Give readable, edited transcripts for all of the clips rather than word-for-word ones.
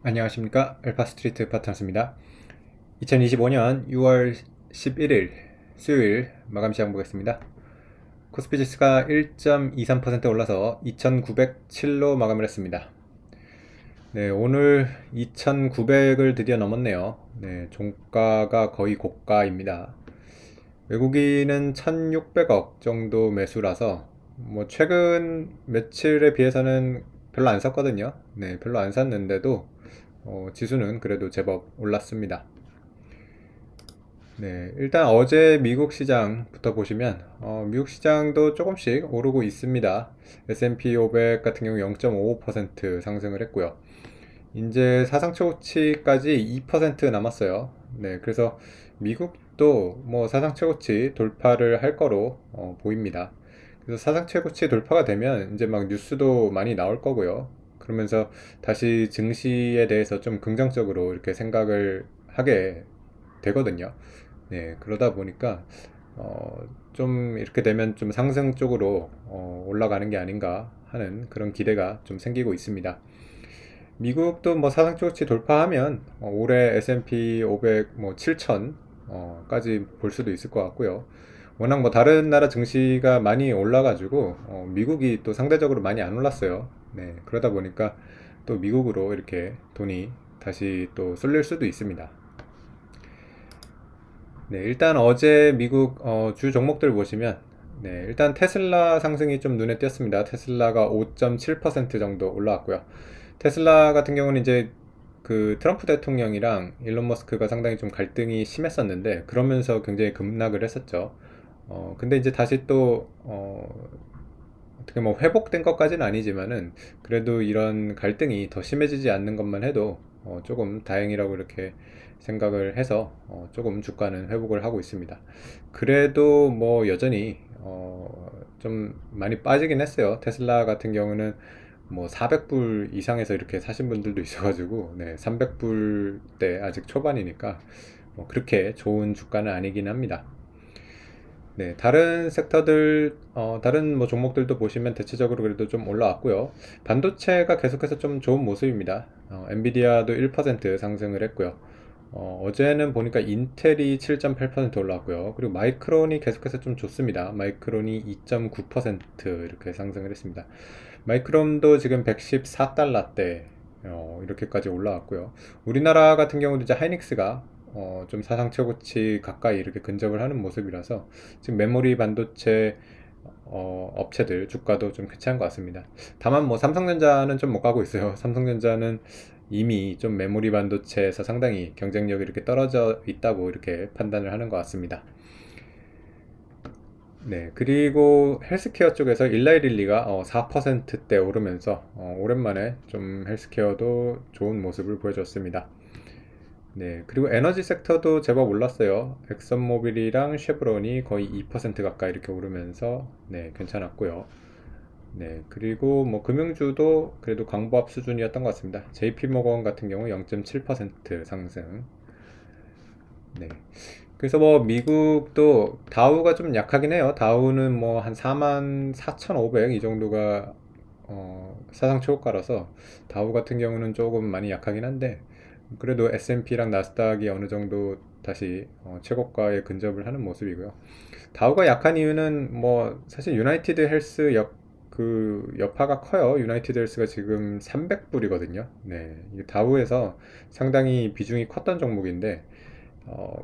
안녕하십니까. 엘파스트리트 파트너스입니다. 2025년 6월 11일 수요일 마감 시장 보겠습니다. 코스피 지수가 1.23% 올라서 2,907로 마감을 했습니다. 네, 오늘 2,900을 드디어 넘었네요. 네, 종가가 거의 고가입니다. 외국인은 1,600억 정도 매수라서 뭐 최근 며칠에 비해서는 별로 안 샀거든요. 네, 별로 안 샀는데도 지수는 그래도 제법 올랐습니다. 네, 일단 어제 미국 시장부터 보시면 미국 시장도 조금씩 오르고 있습니다. S&P 500 같은 경우 0.55% 상승을 했고요. 이제 사상 최고치까지 2% 남았어요. 네, 그래서 미국도 뭐 사상 최고치 돌파를 할 거로 보입니다. 그래서 사상 최고치 돌파가 되면 이제 막 뉴스도 많이 나올 거고요. 그러면서 다시 증시에 대해서 좀 긍정적으로 이렇게 생각을 하게 되거든요. 네, 그러다 보니까 좀 이렇게 되면 좀 상승 쪽으로 올라가는 게 아닌가 하는 그런 기대가 좀 생기고 있습니다. 미국도 뭐 사상 최고치 돌파하면 올해 S&P 500 뭐 7천 까지 볼 수도 있을 것 같고요. 워낙 뭐 다른 나라 증시가 많이 올라가지고 미국이 또 상대적으로 많이 안 올랐어요. 네, 그러다 보니까 또 미국으로 이렇게 돈이 다시 또 쏠릴 수도 있습니다. 네, 일단 어제 미국 주 종목들 보시면 일단 테슬라 상승이 좀 눈에 띄었습니다. 테슬라가 5.7% 정도 올라왔고요. 테슬라 같은 경우는 이제 그 트럼프 대통령이랑 일론 머스크가 상당히 좀 갈등이 심했었는데 그러면서 굉장히 급락을 했었죠. 근데 이제 다시 또 어떻게 뭐 회복된 것까지는 아니지만은 그래도 이런 갈등이 더 심해지지 않는 것만 해도 조금 다행이라고 이렇게 생각을 해서 조금 주가는 회복을 하고 있습니다. 그래도 뭐 여전히 좀 많이 빠지긴 했어요. 테슬라 같은 경우는 뭐 400불 이상에서 이렇게 사신 분들도 있어가지고 300불대 아직 초반이니까 뭐 그렇게 좋은 주가는 아니긴 합니다. 네, 다른 섹터들, 다른 뭐 종목들도 보시면 대체적으로 그래도 좀 올라왔고요. 반도체가 계속해서 좀 좋은 모습입니다. 엔비디아도 1% 상승을 했고요. 어제는 보니까 인텔이 7.8% 올라왔고요. 그리고 마이크론이 계속해서 좀 좋습니다. 마이크론이 2.9% 이렇게 상승을 했습니다. 마이크론도 지금 114달러대 이렇게까지 올라왔고요. 우리나라 같은 경우도 이제 하이닉스가 좀 사상 최고치 가까이 이렇게 근접을 하는 모습이라서 지금 메모리 반도체 업체들 주가도 좀 괜찮은 것 같습니다. 다만 뭐 삼성전자는 좀 못 가고 있어요. 삼성전자는 이미 좀 메모리 반도체에서 상당히 경쟁력이 이렇게 떨어져 있다고 이렇게 판단을 하는 것 같습니다. 네, 그리고 헬스케어 쪽에서 일라이릴리가 4%대 오르면서 오랜만에 좀 헬스케어도 좋은 모습을 보여줬습니다. 네, 그리고 에너지 섹터도 제법 올랐어요. 엑선모빌이랑 쉐브론이 거의 2% 가까이 이렇게 오르면서 괜찮았고요. 네, 그리고 뭐 금융주도 그래도 강보합 수준이었던 것 같습니다. JP모건 같은 경우 0.7% 상승. 네. 그래서 뭐 미국도 다우가 좀 약하긴 해요. 다우는 뭐 한 44,500 이 정도가 사상 최고가라서 다우 같은 경우는 조금 많이 약하긴 한데 그래도 S&P랑 나스닥이 어느 정도 다시 최고가에 근접을 하는 모습이고요. 다우가 약한 이유는 뭐 사실 유나이티드 헬스 그 여파가 커요. 유나이티드 헬스가 지금 300불이거든요. 네, 이게 다우에서 상당히 비중이 컸던 종목인데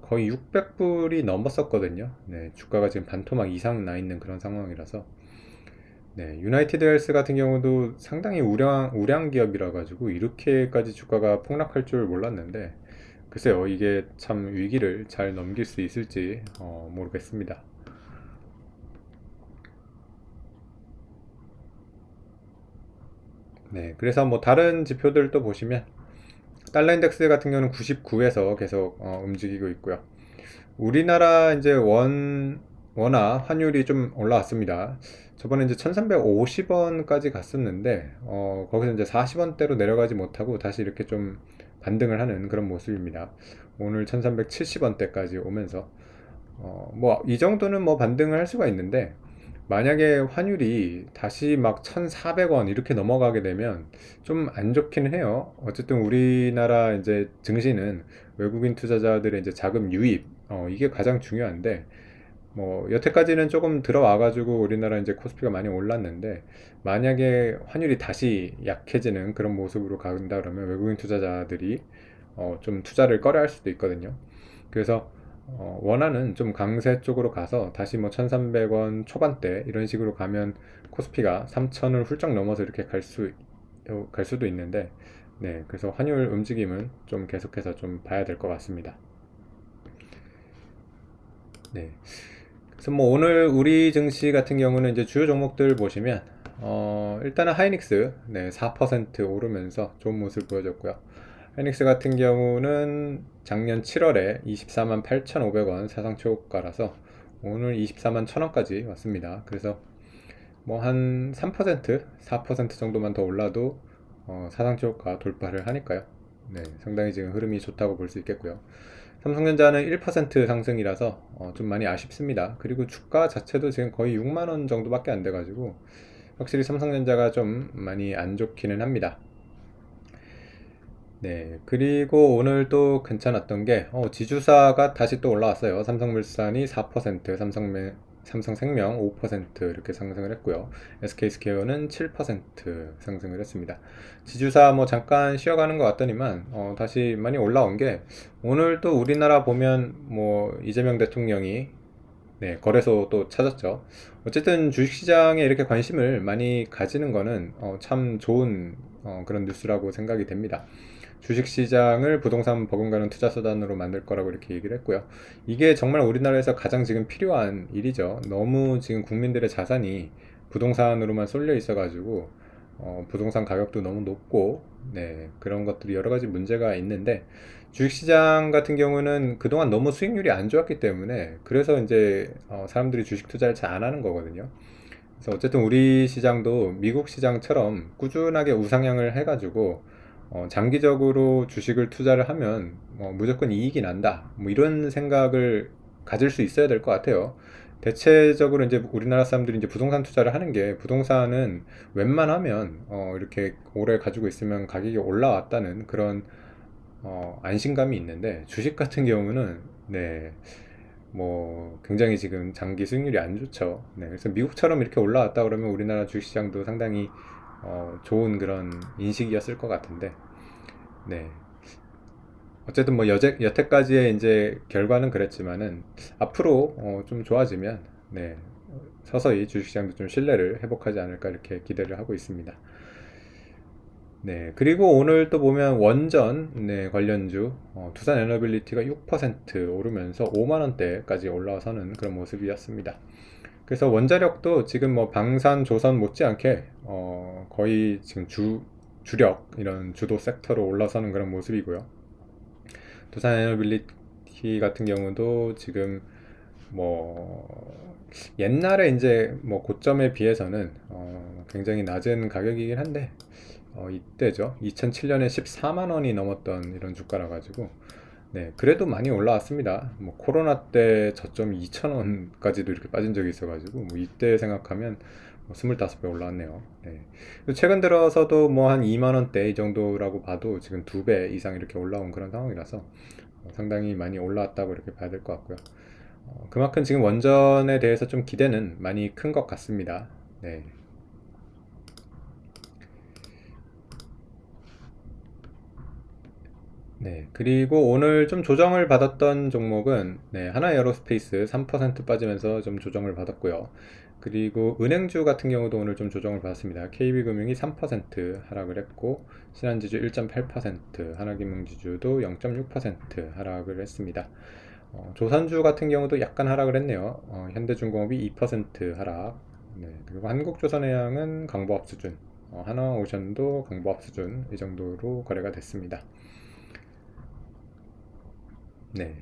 거의 600불이 넘었었거든요. 네, 주가가 지금 반토막 이상 나 있는 그런 상황이라서. 네, 유나이티드 헬스 같은 경우도 상당히 우량 기업이라 가지고 이렇게까지 주가가 폭락할 줄 몰랐는데 글쎄요, 이게 참 위기를 잘 넘길 수 있을지 모르겠습니다. 네, 그래서 뭐 다른 지표들도 보시면 달러 인덱스 같은 경우는 99에서 계속 움직이고 있고요. 우리나라 이제 원화 환율이 좀 올라왔습니다. 저번에 이제 1350원까지 갔었는데, 거기서 이제 40원대로 내려가지 못하고 다시 이렇게 좀 반등을 하는 그런 모습입니다. 오늘 1370원대까지 오면서, 뭐, 이 정도는 뭐 반등을 할 수가 있는데, 만약에 환율이 다시 막 1,400원 이렇게 넘어가게 되면 좀 안 좋기는 해요. 어쨌든 우리나라 이제 증시는 외국인 투자자들의 이제 자금 유입, 이게 가장 중요한데, 뭐 여태까지는 조금 들어와가지고 우리나라 이제 코스피가 많이 올랐는데, 만약에 환율이 다시 약해지는 그런 모습으로 간다 그러면 외국인 투자자들이 좀 투자를 꺼려할 수도 있거든요. 그래서 원하는 좀 강세 쪽으로 가서 다시 뭐 1300원 초반대 이런 식으로 가면 코스피가 3000을 훌쩍 넘어서 이렇게 갈 수도 있는데, 네, 그래서 환율 움직임은 좀 계속해서 좀 봐야 될 것 같습니다. 네. 그래서 뭐 오늘 우리 증시 같은 경우는 이제 주요 종목들 보시면 일단은 하이닉스, 네, 4% 오르면서 좋은 모습을 보여줬고요. 하이닉스 같은 경우는 작년 7월에 24만 8,500원 사상 최고가라서 오늘 24만 1,000원까지 왔습니다. 그래서 뭐 한 3%, 4% 정도만 더 올라도 사상 최고가 돌파를 하니까요. 네, 상당히 지금 흐름이 좋다고 볼 수 있겠고요. 삼성전자는 1% 상승이라서 좀 많이 아쉽습니다. 그리고 주가 자체도 지금 거의 6만 원 정도밖에 안 돼가지고 확실히 삼성전자가 좀 많이 안 좋기는 합니다. 네, 그리고 오늘 또 괜찮았던 게 지주사가 다시 또 올라왔어요. 삼성물산이 4%, 삼성생명 5% 이렇게 상승을 했고요. SK스퀘어는 7% 상승을 했습니다. 지주사 뭐 잠깐 쉬어가는 것 같더니만 다시 많이 올라온 게, 오늘 또 우리나라 보면 뭐 이재명 대통령이, 네, 거래소 또 찾았죠. 어쨌든 주식시장에 이렇게 관심을 많이 가지는 거는 참 좋은 그런 뉴스라고 생각이 됩니다. 주식시장을 부동산 버금가는 투자수단으로 만들 거라고 이렇게 얘기를 했고요. 이게 정말 우리나라에서 가장 지금 필요한 일이죠. 너무 지금 국민들의 자산이 부동산으로만 쏠려 있어가지고 부동산 가격도 너무 높고, 네, 그런 것들이 여러 가지 문제가 있는데, 주식시장 같은 경우는 그동안 너무 수익률이 안 좋았기 때문에 그래서 이제 사람들이 주식 투자를 잘 안 하는 거거든요. 그래서 어쨌든 우리 시장도 미국 시장처럼 꾸준하게 우상향을 해가지고 장기적으로 주식을 투자를 하면 무조건 이익이 난다, 뭐 이런 생각을 가질 수 있어야 될 것 같아요. 대체적으로 이제 우리나라 사람들이 이제 부동산 투자를 하는 게, 부동산은 웬만하면 이렇게 오래 가지고 있으면 가격이 올라왔다는 그런 안심감이 있는데, 주식 같은 경우는, 네, 뭐 굉장히 지금 장기 수익률이 안 좋죠. 네, 그래서 미국처럼 이렇게 올라왔다 그러면 우리나라 주식시장도 상당히 좋은 그런 인식이었을 것 같은데, 네, 어쨌든 뭐 여태까지의 이제 결과는 그랬지만은 앞으로 좀 좋아지면, 네, 서서히 주식시장도 좀 신뢰를 회복하지 않을까 이렇게 기대를 하고 있습니다. 네, 그리고 오늘 또 보면 원전, 네, 관련주 두산 에너빌리티가 6% 오르면서 5만 원대까지 올라서는 그런 모습이었습니다. 그래서 원자력도 지금 뭐 방산, 조선 못지않게 거의 지금 주력 이런 주도 섹터로 올라서는 그런 모습이고요. 두산 에너빌리티 같은 경우도 지금 뭐 옛날에 이제 뭐 고점에 비해서는 굉장히 낮은 가격이긴 한데, 이때죠. 2007년에 14만 원이 넘었던 이런 주가라 가지고, 네, 그래도 많이 올라왔습니다. 뭐 코로나 때 저점이 2천 원까지도 이렇게 빠진 적이 있어가지고, 뭐 이때 생각하면 뭐 25배 올라왔네요. 네. 최근 들어서도 뭐 한 2만 원대 이 정도라고 봐도 지금 2배 이상 이렇게 올라온 그런 상황이라서 상당히 많이 올라왔다고 이렇게 봐야 될 것 같고요. 그만큼 지금 원전에 대해서 좀 기대는 많이 큰 것 같습니다. 네. 네. 그리고 오늘 좀 조정을 받았던 종목은, 네, 하나에어로스페이스 3% 빠지면서 좀 조정을 받았고요. 그리고 은행주 같은 경우도 오늘 좀 조정을 받았습니다. KB금융이 3% 하락을 했고, 신한지주 1.8%, 하나금융지주도 0.6% 하락을 했습니다. 조선주 같은 경우도 약간 하락을 했네요. 현대중공업이 2% 하락, 네, 그리고 한국조선해양은 강보합 수준, 하나오션도 강보합 수준, 이 정도로 거래가 됐습니다. 네.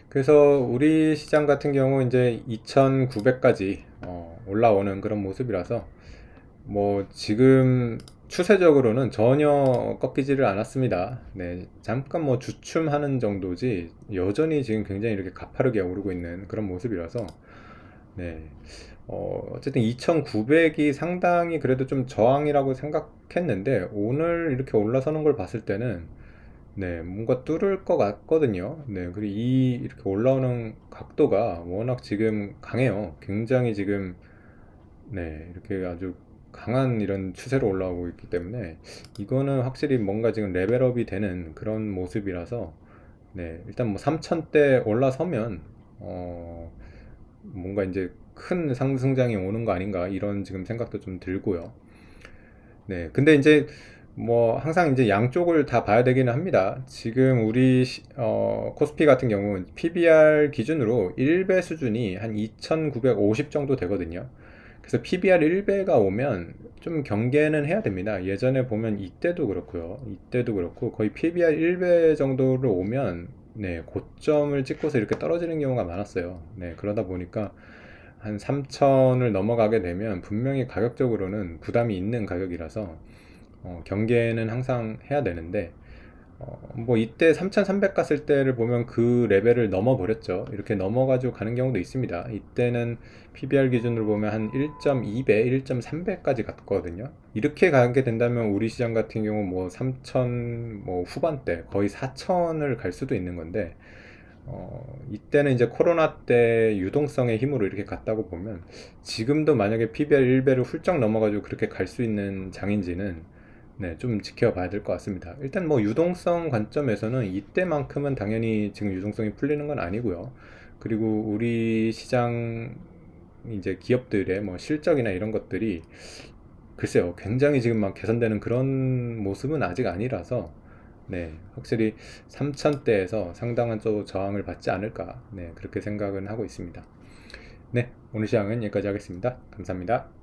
그래서 우리 시장 같은 경우 이제 2,900까지 올라오는 그런 모습이라서, 뭐 지금 추세적으로는 전혀 꺾이지를 않았습니다. 네. 잠깐 뭐 주춤하는 정도지 여전히 지금 굉장히 이렇게 가파르게 오르고 있는 그런 모습이라서, 네. 어쨌든 2,900이 상당히 그래도 좀 저항이라고 생각했는데 오늘 이렇게 올라서는 걸 봤을 때는 네, 뭔가 뚫을 것 같거든요. 네, 그리고 이렇게 올라오는 각도가 워낙 지금 강해요. 굉장히 지금 네, 이렇게 아주 강한 이런 추세로 올라오고 있기 때문에 이거는 확실히 뭔가 지금 레벨업이 되는 그런 모습이라서 네, 일단 뭐 3,000대 올라서면 뭔가 이제 큰 상승장이 오는 거 아닌가 이런 지금 생각도 좀 들고요. 네, 근데 이제 뭐 항상 이제 양쪽을 다 봐야 되기는 합니다. 지금 우리 코스피 같은 경우는 PBR 기준으로 1배 수준이 한 2,950 정도 되거든요. 그래서 PBR 1배가 오면 좀 경계는 해야 됩니다. 예전에 보면 이때도 그렇고요. 이때도 그렇고 거의 PBR 1배 정도를 오면 네, 고점을 찍고서 이렇게 떨어지는 경우가 많았어요. 네, 그러다 보니까 한 3천을 넘어가게 되면 분명히 가격적으로는 부담이 있는 가격이라서 경계는 항상 해야 되는데 뭐 이때 3,300 갔을 때를 보면 그 레벨을 넘어 버렸죠. 이렇게 넘어가지고 가는 경우도 있습니다. 이때는 PBR 기준으로 보면 한 1.2배, 1.3배까지 갔거든요. 이렇게 가게 된다면 우리 시장 같은 경우 뭐 3,000 뭐 후반대 거의 4,000을 갈 수도 있는 건데 이때는 이제 코로나 때 유동성의 힘으로 이렇게 갔다고 보면 지금도 만약에 PBR 1배를 훌쩍 넘어가지고 그렇게 갈 수 있는 장인지는 네, 좀 지켜봐야 될 것 같습니다. 일단 뭐 유동성 관점에서는 이때만큼은 당연히 지금 유동성이 풀리는 건 아니고요. 그리고 우리 시장 이제 기업들의 뭐 실적이나 이런 것들이 글쎄요, 굉장히 지금 막 개선되는 그런 모습은 아직 아니라서 네, 확실히 3,000대에서 상당한 또 저항을 받지 않을까 네, 그렇게 생각은 하고 있습니다. 네, 오늘 시장은 여기까지 하겠습니다. 감사합니다.